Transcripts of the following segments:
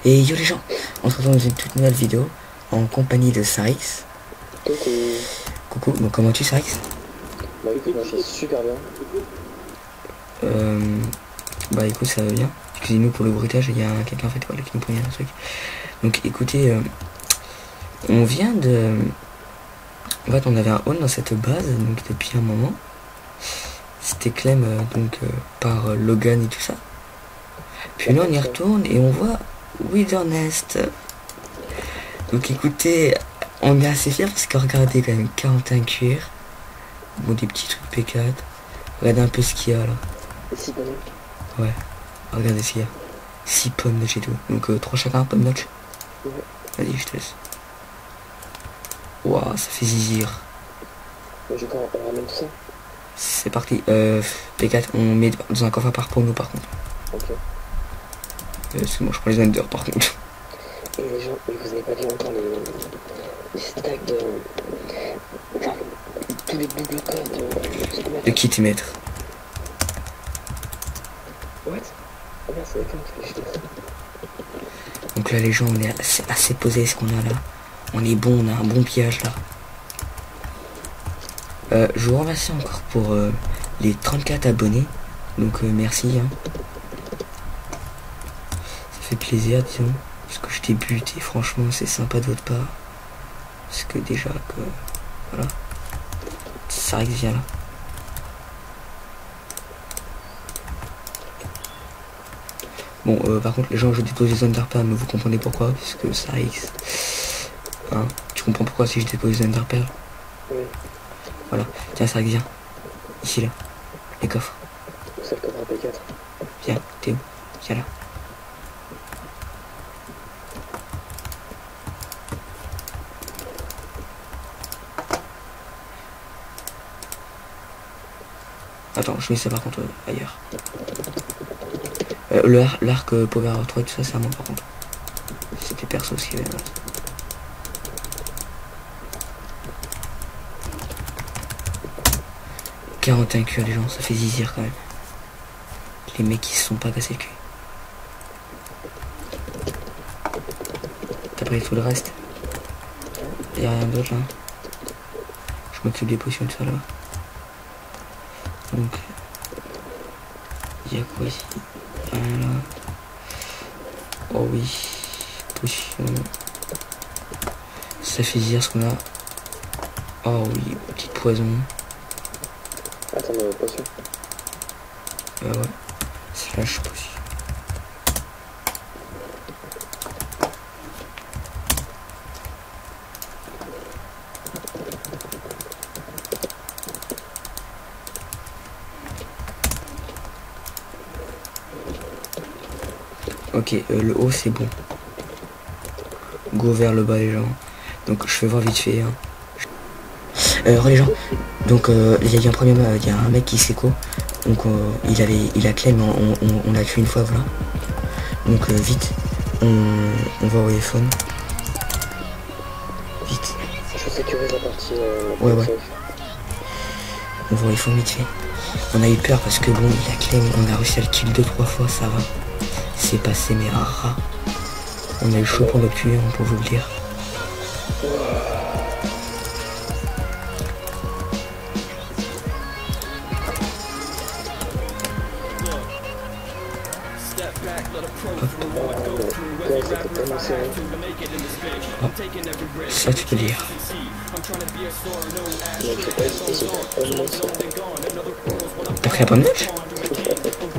Et yo les gens, on se retrouve dans une toute nouvelle vidéo en compagnie de Sarix. Coucou. Coucou, donc comment tu Sarix? Bah écoute, moi je suis super bien. Bah écoute, ça va bien. Excusez-nous pour le bruitage, il y a quelqu'un en fait voilà, qui nous prend un truc. Donc écoutez, on vient de... En fait on avait un haul dans cette base donc depuis un moment. C'était Clem par Logan et tout ça. Puis là on y retourne et on voit Withernest. Donc écoutez, on est assez fiers parce que regardez quand même 41 cuir. Bon des petits trucs P4. Regardez un peu ce qu'il y a là. 6 pommes. Ouais, regardez ce qu'il y a. 6 pommes de chez tout. Donc 3 chacun, pomme notch. Ouais. Vas-y, je te laisse. Waouh, ça fait zizir. Mais je on ramène tout ça. C'est parti. P4, on met dans un coffre à part pour nous par contre. Ok. C'est moi, je prends les under par contre. Et les gens, vous avez pas vu encore les stacks de... Enfin, tous les doubles codes De kit maître. What? Ah bien, c'est quelqu'un qui fait jeter ça. Donc là les gens, on est assez posé ce qu'on a là. On est bon, on a un bon pillage là. Je vous remercie encore pour les 34 abonnés. Donc merci. Hein. Ça fait plaisir, disons. Parce que je débute et franchement c'est sympa de votre part. Parce que déjà que... Voilà. Ça vient là. Bon, par contre, les gens, je dépose les underpearls, mais vous comprenez pourquoi, puisque ça X. Hein, tu comprends pourquoi si je dépose les underpearls? Oui. Voilà. Tiens, ça vient. Ici, là. Les coffres. C'est le coffre à P4. Viens, t'es où? Viens là. Attends, je mets ça par contre ailleurs. L'arc Power 3 et tout ça, c'est à moi par contre. C'était perso aussi. 41 cuir les gens, ça fait zizir quand même. Les mecs qui se sont pas cassés le cul. T'as pris tout le reste? Y'a rien d'autre là. Je m'occupe des potions et tout ça là. Donc il y a quoi ici? Rien là. Oh oui. Potion. Ça fait zizir ce qu'on a. Oh oui, petite poison. Attends, mais potion. Ouais. Slash potion. Ok, le haut c'est bon. Go vers le bas les gens. Donc je vais voir vite fait. Hein. Les gens. Donc il y a un problème, il y a un mec qui s'écho. Donc il a Clem, on l'a tué une fois, voilà. Donc vite, on va au téléphone. Vite. Je sécurise la partie. Ouais. On va au téléphone vite fait. On a eu peur parce que bon, il a Clem, on a réussi à le kill 2-3 fois, ça va. C'est passé mais un rat. On a eu chaud pour le tuer, on peut vous le dire. Oh. Ça tu peux dire. T'as pris la pomme neige?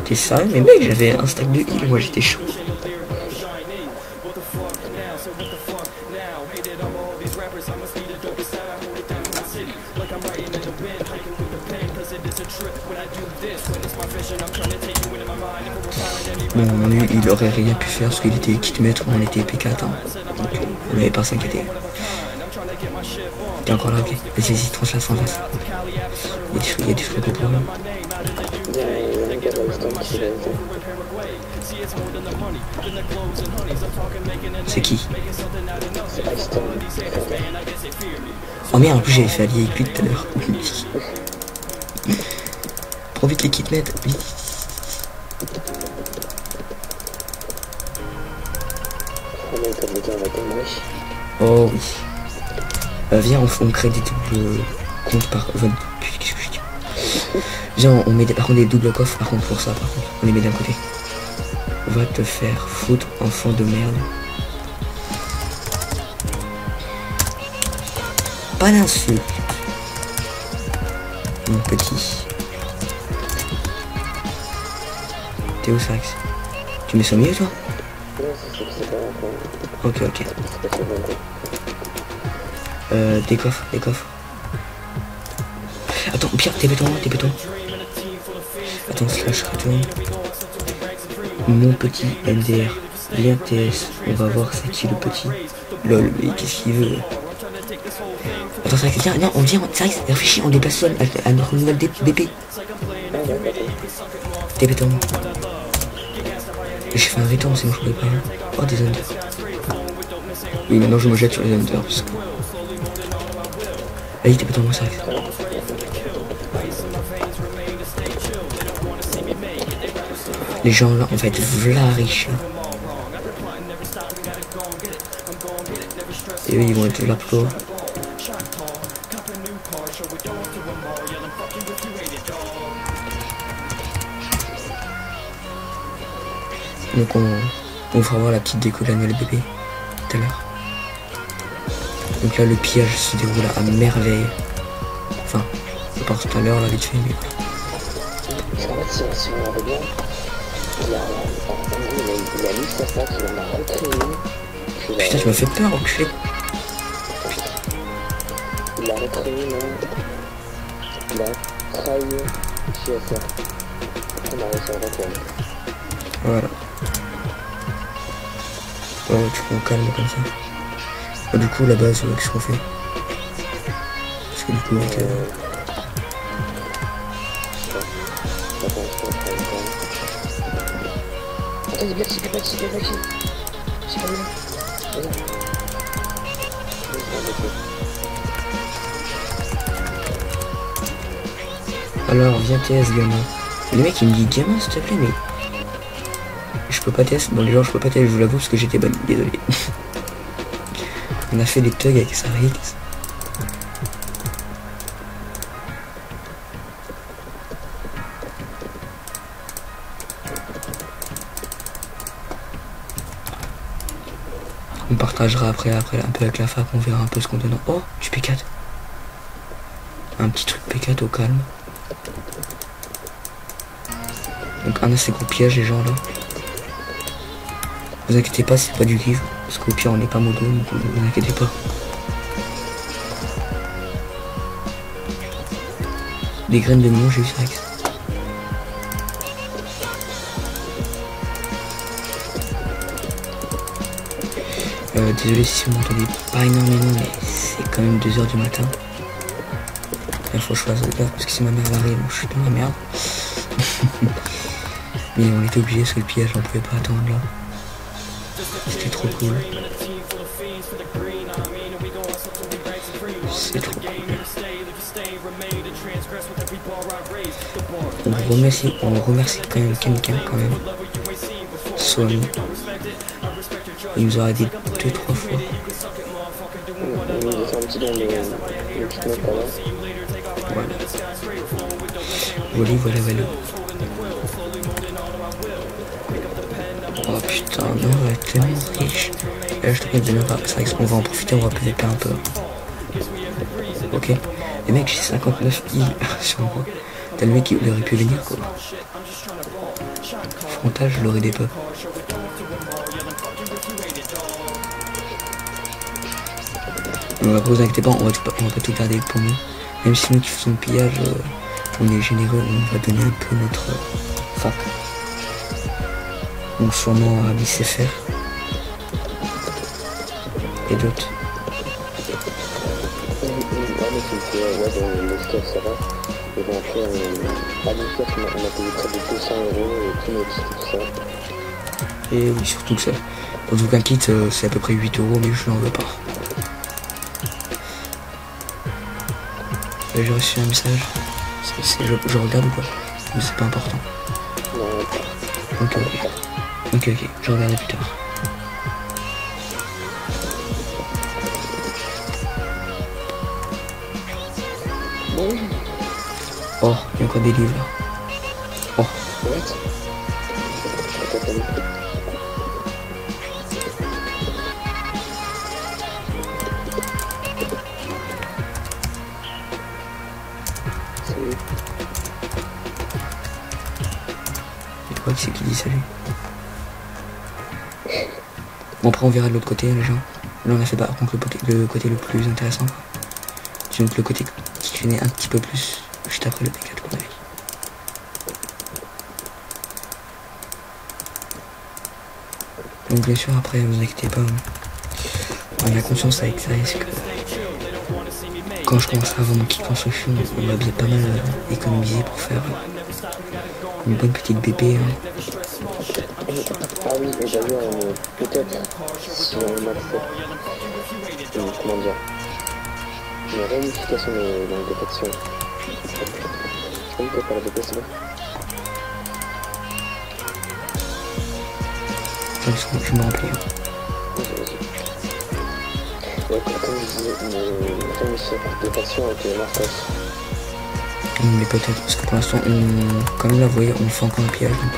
T'es sérieux? Mais mec, j'avais un stack de heal, moi j'étais chaud. Bon, lui, il aurait rien pu faire parce qu'il était kit maître, on était P4, hein. Donc on n'avait pas à s'inquiéter. T'es encore là, ok. Vas-y, tranche-la sans face. Il y a des trucs au problème. C'est qui? Oh merde, en plus j'avais fait allier avec lui tout à l'heure. Prends vite les kits maîtres, vite. Oh oui. Viens, on crée des doubles comptes par... Qu'est-ce que je dis? Viens, on met par contre des doubles coffres par contre pour ça, par contre. On les met d'un côté. Va te faire foutre, enfant de merde. Pas d'insulte. Mon petit. T'es où, Sax? Tu mets ça au milieu, toi? Non, c'est pas encore. Ok, ok. C'est pas bon. Des coffres, des coffres. Attends, Pierre, t'es béton. Attends, slash retourne. Mon petit MDR. Viens TS. On va voir c'est qui le petit. Lol, mais qu'est-ce qu'il veut? Attends, ça viens, non, on vient, ça réfléchit, on déplace seul à notre nouvelle BP. T'es béton. J'ai fait un return, sinon je pouvais pas. Oh, des hunters. Oui, maintenant je me jette sur les hunters parce que... Allez, t'es béton, ça. Les gens là, en fait, v'là riches. Et eux, ils vont être là pour... Donc on fera voir la petite déco de la nouvelle bébé tout à l'heure. Donc là le pillage se déroule à merveille. Enfin, je pense tout à l'heure là vite fait, mais Parce qu'en fait si on regarde bien, il a mis sa stack, il en a recréé une. putain tu m'as fait peur enculé. Il a recréé une. Il a trahi chez SR. On a réussi à retourner. Voilà. Oh, tu prends calme comme ça. Du coup, la base, qu'est-ce qu'on fait? Parce que du coup, avec... Attends, il est black, j'ai pas vu. Alors, viens TS, gamin. Le mec, il me dit gamin, s'il te plaît, mais... Je peux pas test, dans les genres je peux pas test, je vous l'avoue parce que j'étais banni, désolé. On a fait des tugs avec Sarix. On partagera après un peu avec la fac, on verra un peu ce qu'on donne. Oh, du P4. Un petit truc P4 au calme. Donc un assez gros piège les gens là. Vous inquiétez pas, c'est pas du give, parce qu'au pire on n'est pas modo, donc vous inquiétez pas. Des graines de melon, j'ai eu ça. Désolé si vous m'entendez pas énormément, mais c'est quand même 2 h du matin. Il faut que je fasse gaffe parce que si ma mère arrive, je suis dans la merde. Mais on était obligé parce que le pillage on pouvait pas attendre là. C'était trop cool. C'est trop cool. On remercie quand même quelqu'un quand même. Sony. Il nous a aidé 2-3 fois. Voilà. Oh putain, non, on va être tellement riche. Et là, je te prends de pas. C'est vrai qu'on va en profiter, on va péter un peu. Ok. Les mecs, j'ai 59 I sur moi. T'as le mec qui aurait pu venir, quoi. Frontage, je l'aurais des peu. Donc après, vous inquiétez pas, on va pas tout garder pour nous. Même si nous qui faisons le pillage, on est généreux, on va donner un peu notre fac. Donc sûrement à BCFR et d'autres. Et bon après à l'UCF on a payé près de 200 € et tout ça. Et oui surtout que ça. Donc un kit c'est à peu près 8 € mais je n'en veux pas. J'ai reçu un message. Je regarde ou pas? Mais c'est pas important. Non, Ok, je regarderai plus tard. Oh, il y a encore des livres là. Oh. What? Salut. Et toi, qui c'est qui dit salut? Bon, après on verra de l'autre côté les gens. Là on a fait par contre le côté le plus intéressant. Donc le côté qui tenait un petit peu plus juste après le P4 qu'on a vu. Donc bien sûr après vous inquiétez pas, on a conscience avec ça, c'est que quand je commencerai à avoir mon kit construction, on va bien pas mal économiser pour faire une bonne petite BP. Ah oui, et d'ailleurs, peut-être, si on accepte, comment dire, une réunification dans les détections. Je peux peut-être pas la BP, c'est bon. Je me remplis. Vas-y. Donc, comme je disais, une réunification de détection avec les Marcos. Mais peut-être, parce que pour l'instant, comme là, vous voyez, on fait encore un pillage. Donc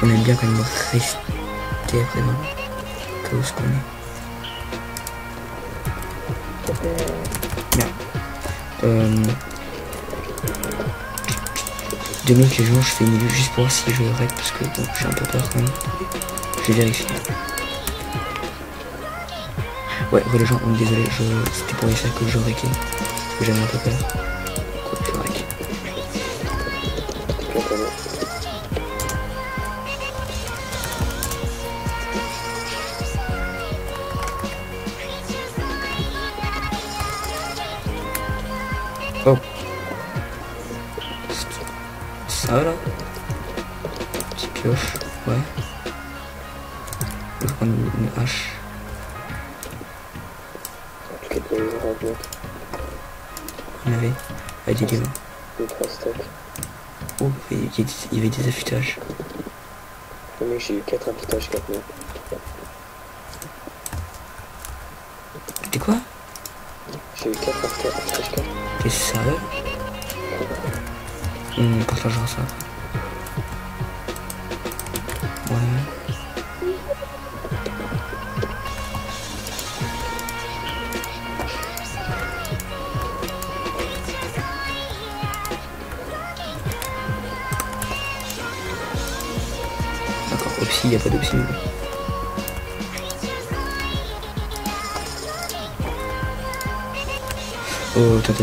on aime bien quand même rester après dans le chaos qu'on est. Bien. 2 minutes les gens, je fais une vidéo juste pour voir si je règle parce que bon, j'ai un peu peur quand même. Je vais vérifier. Ouais, les gens, désolé, c'était pour essayer que je réglais. Parce que j'avais un peu peur. Quoi, je règle. Oh. Ça va là? Petite pioche, ouais. Je vais prendre une hache. On avait des livres. 2-3 stocks. Oh, il y avait des affûtages. Mais j'ai eu 4 affûtages 4 mois. T'es quoi? J'ai eu 4 affûtages 4. T'es sérieux? On partagera ça. Ouais. D'accord, Opsi, il n'y a pas d'Opsi. Oh, attends,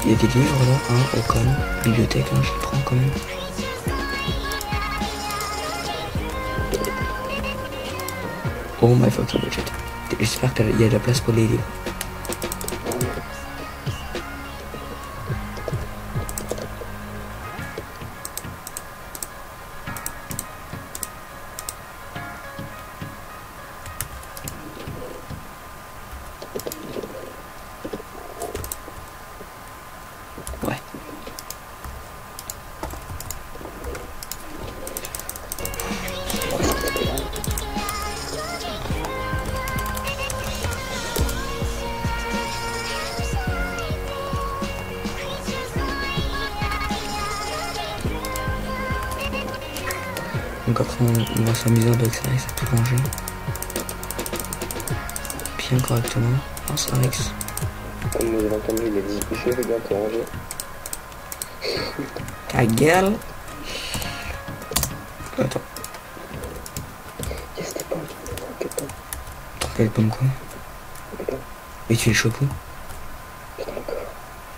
il y a des livres là, hein, au cas où. Bibliothèque, hein, je le prends quand même. Oh my fucking budget. J'espère qu'il y a de la place pour les livres. Ouais. Donc après on va s'amuser avec ça et ça tout ranger. Bien correctement. Oh ça Rex. Comme vous avez entendu, il a dit je vais bientôt ranger. Ta gueule. Attends. Yes, t'es pommes. Quelle pomme? Quelle pomme quoi? Mais tu es le chopou? Putain encore.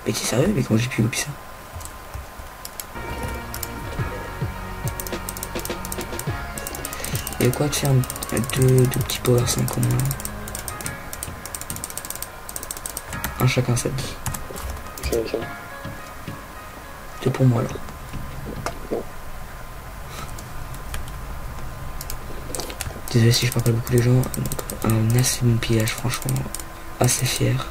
Mais t'es sérieux? Mais comment j'ai pu louper ça? Et quoi de faire deux petits power 5 au moins? Un chacun 7. Tiens. 2 pour moi alors. Non. Désolé si je parle pas beaucoup les gens. Un assez bon pillage franchement. Assez fier.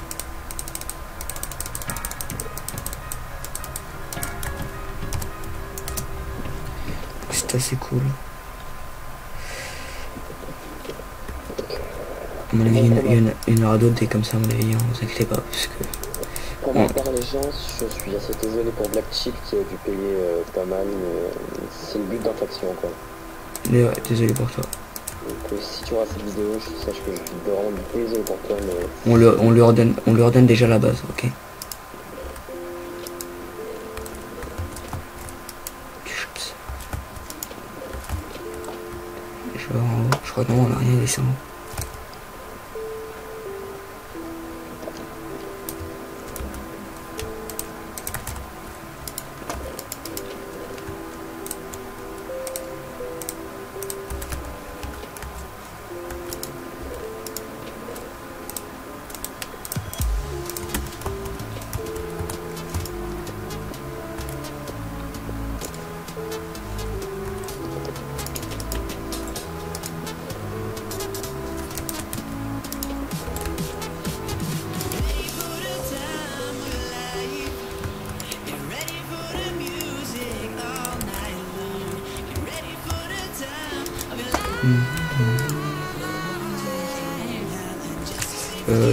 C'est assez cool. À mon avis, il y en aura d'autres des comme ça, à mon avis, hein, vous inquiétez pas, parce que Pour ma part, les gens, je suis assez désolé pour Black Chip qui a dû payer pas mal, mais c'est le but d'un faction quoi. Mais ouais, désolé pour toi. Donc si tu auras cette vidéo, je sache que je suis vraiment désolé pour toi, mais... On leur donne déjà la base, ok. Je vais en haut, je crois que non, on n'a rien laissé en haut.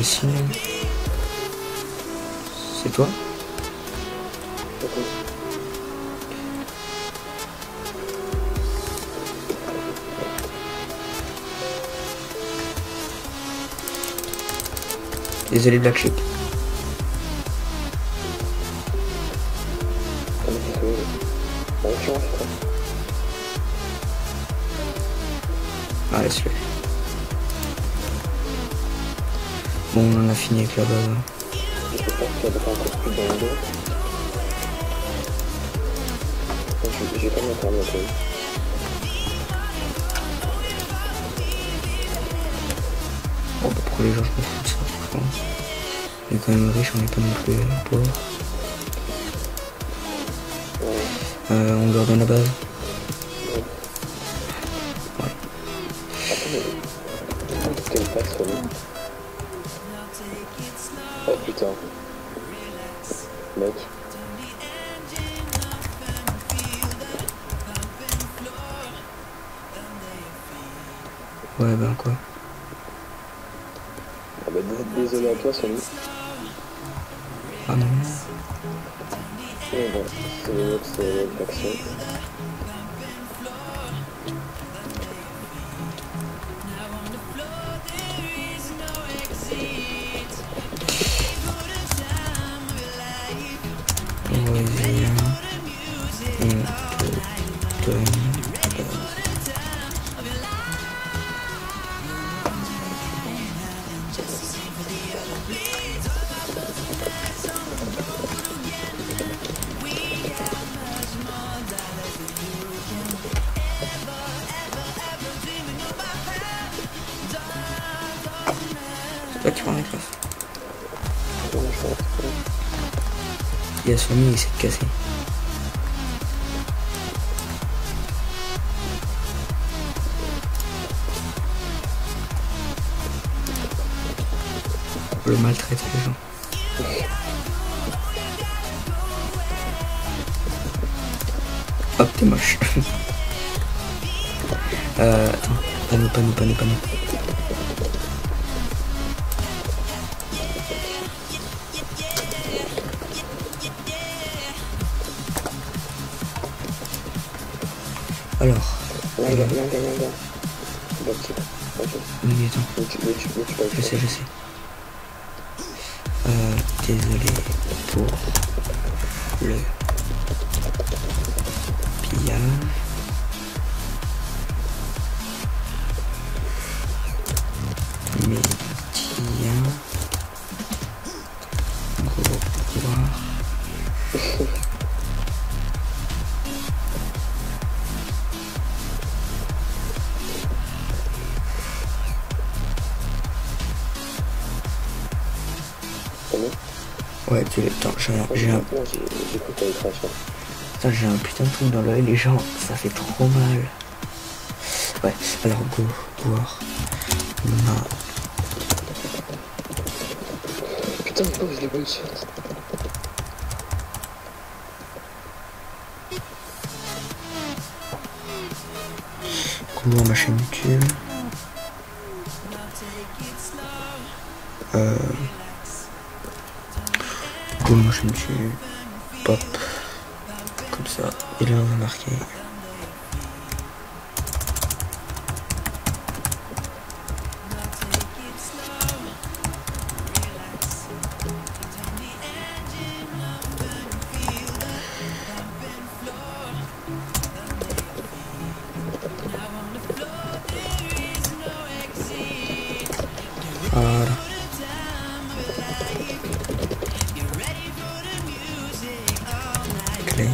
Sinon... C'est toi? Désolé Black Sheep. Ah laisse-le. Bon, on en a fini avec la base. Je vais pas me faire noter. Bon, bah, pour les gens, je m'en fous de ça, franchement. On est quand même riche, on n'est pas non plus pauvre. On leur donne la base. Ouais. Quelle passe, oh putain. Mec. Ouais, ben quoi. Ah bah désolé à toi, Sony. Ah non. Mais bon, c'est l'autre faction. Toi qui prends la classe. Il y a Sony, il essaie de casser. Le maltraite les gens. Hop, t'es moche. Attends, panneau. Alors. Là. Oui, attends. Je sais. Désolé pour le pillage. Mais tiens, gros pouvoir. Ouais, attends, j'ai un putain de truc dans l'œil, les gens, ça fait trop mal. Ouais, alors go, voir. Putain, pourquoi je l'ai pas eu shot? Go ma chaîne YouTube. Boum, je me tue. Pop. Comme ça. Et là on va marquer. Voilà. Claim.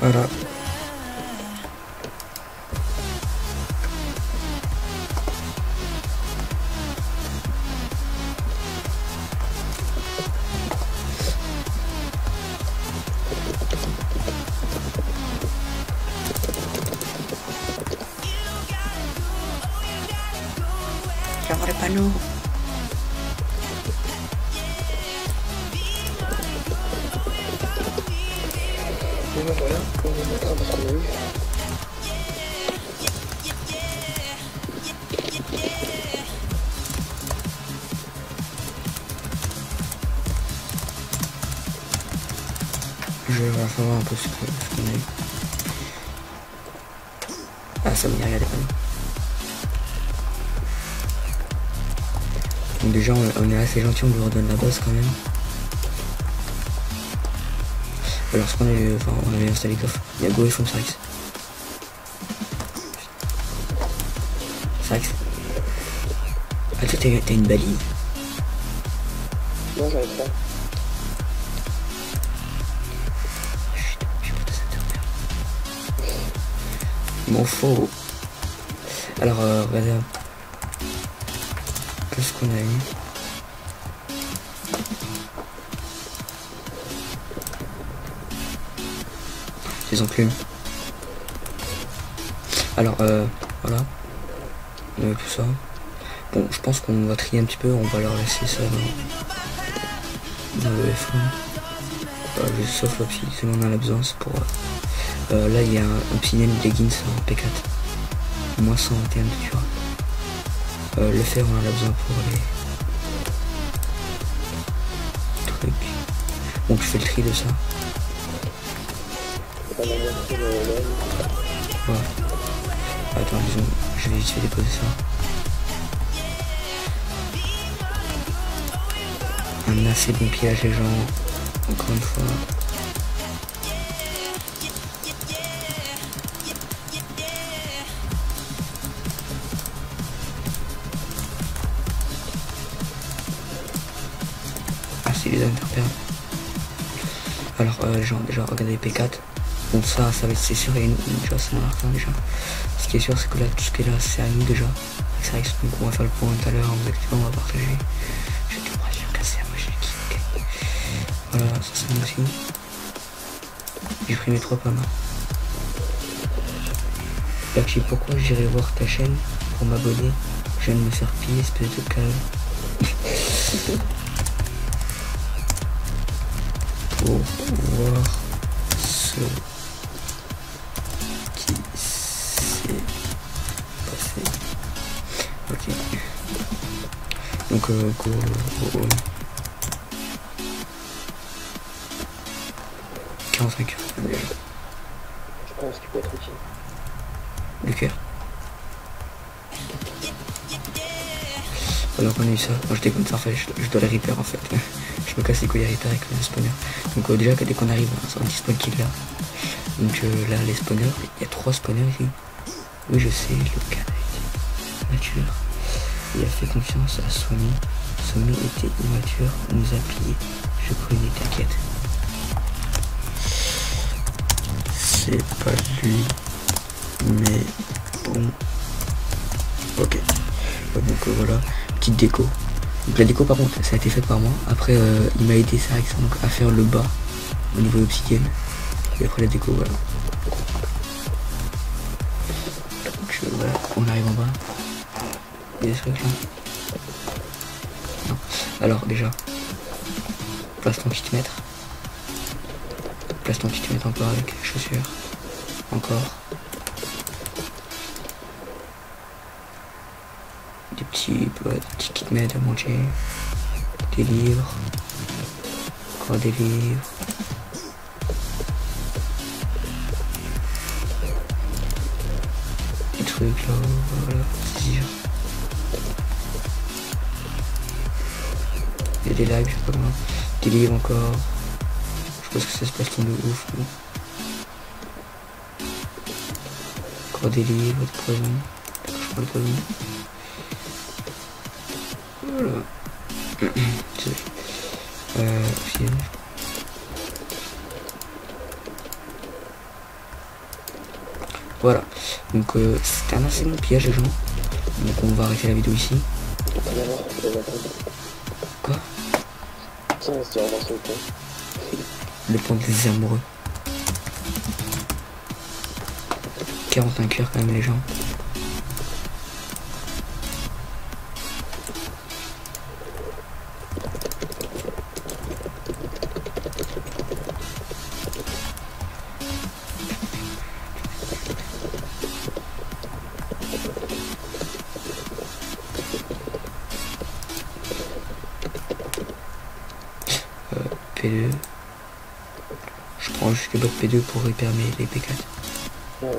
Voilà. J'aimerais pas nous. Et ben voilà, on va mettre un peu ce qu'on a eu. Je vais savoir un peu ce qu'on a eu. Ah, ça me dit, regardez pas nous. Donc déjà on est assez gentil, on lui redonne la base quand même. Alors ce qu'on a eu, enfin on avait installé coffre. Il y a Go et From Sarix. Sarix. Ah toi t'as une balise. Non, j'arrive pas. Chut, je suis pas de cette merde. Mon faux. Alors regardez. Qu'est-ce qu'on a eu? Des enclumes. Alors voilà. Tout ça. Bon, je pense qu'on va trier un petit peu, on va leur laisser ça dans le F1. Sauf là, si on en a besoin, c'est pour... là, il y a un Psynen Leggings en P4. Moins 121 de cure. Le fer, on en a besoin pour les trucs. Donc je fais le tri de ça. Ouais. Attends, disons, je vais vite fait déposer ça. Un assez bon piège les gens, encore une fois. Ah c'est les interpères. Alors les gens, déjà regardez P4. Bon ça va être, c'est sûr, et déjà ça marque hein, déjà. Ce qui est sûr c'est que là tout ce qui est là c'est à nous déjà. C'est vrai que donc on va faire le point tout à l'heure, on va partager. Je vais tout bien casser la machine qui gagne. Voilà, ça c'est nous aussi. J'ai pris mes 3 pommes. Là, pourquoi j'irai voir ta chaîne pour m'abonner? Je viens de me faire piller, espèce de calme. Pour voir ce qui s'est passé. Ok. Donc go. 45 heures. Je pense qu'il peut être utile. Du cœur. Donc on a eu ça. Moi je déconne ça en fait, je dois les repair en fait. Je me casse les couilles à repair avec le spawner. Donc déjà dès qu'on arrive à un petit spawn kill là. Donc là les spawners, il y a 3 spawners ici. Oui je sais, le canard mature. Il a fait confiance à Somi. Somi était immature, nous a pillé. Je connais, t'inquiète. C'est pas lui, mais bon. Ok. Donc voilà, petite déco. Donc la déco par contre, ça a été fait par moi. Après, il m'a aidé ça donc, à faire le bas au niveau d'obsidienne. Et après la déco, voilà. Donc voilà, on arrive en bas. Il y a des trucs là. Non. Alors déjà, place ton kit-mètre. Place ton kit-mètre encore avec les chaussures. Encore. Des petits kit-mètres à manger. Des livres. Encore des livres. Des trucs là, voilà, c'est sûr. Il y a des lives, je sais pas comment. Des livres encore. Je pense que ça se passe ton de ouf. Mais... encore des livres, des poisons. Je prends le poison. Voilà. Aussi, voilà. Donc c'était un assez bon piège les gens. Donc on va arrêter la vidéo ici. Quoi? Tiens, c'est vraiment sur le pont. Le pont des amoureux. 45 heures quand même les gens. P2. Je prends juste le bot P2 pour réparer les P4. Ouais.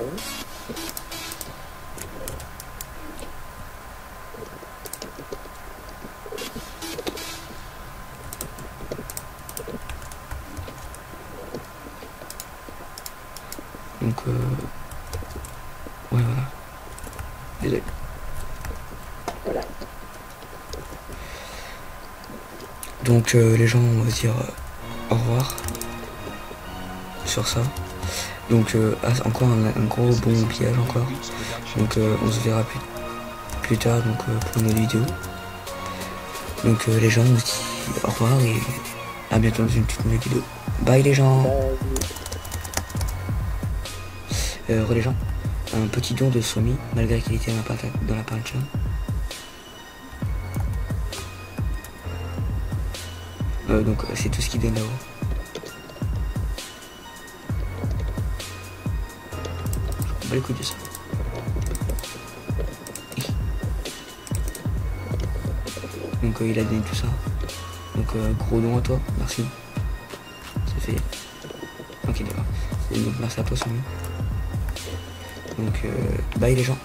Donc ouais voilà. Désolé. Voilà. Donc les gens on va se dire au revoir sur ça. Donc encore un gros bon piège encore. Donc on se verra plus tard donc pour une autre vidéo. Donc les gens on se dit au revoir et à bientôt dans une toute nouvelle vidéo. Bye les gens. Les gens, un petit don de Somi malgré qu'il était dans la peinture. Donc c'est tout ce qu'il donne là-haut. Je vais écouter ça. Donc il a donné tout ça. Donc gros don à toi, merci. Ça fait... ok d'accord. Donc merci à toi Somi. Donc bye les gens.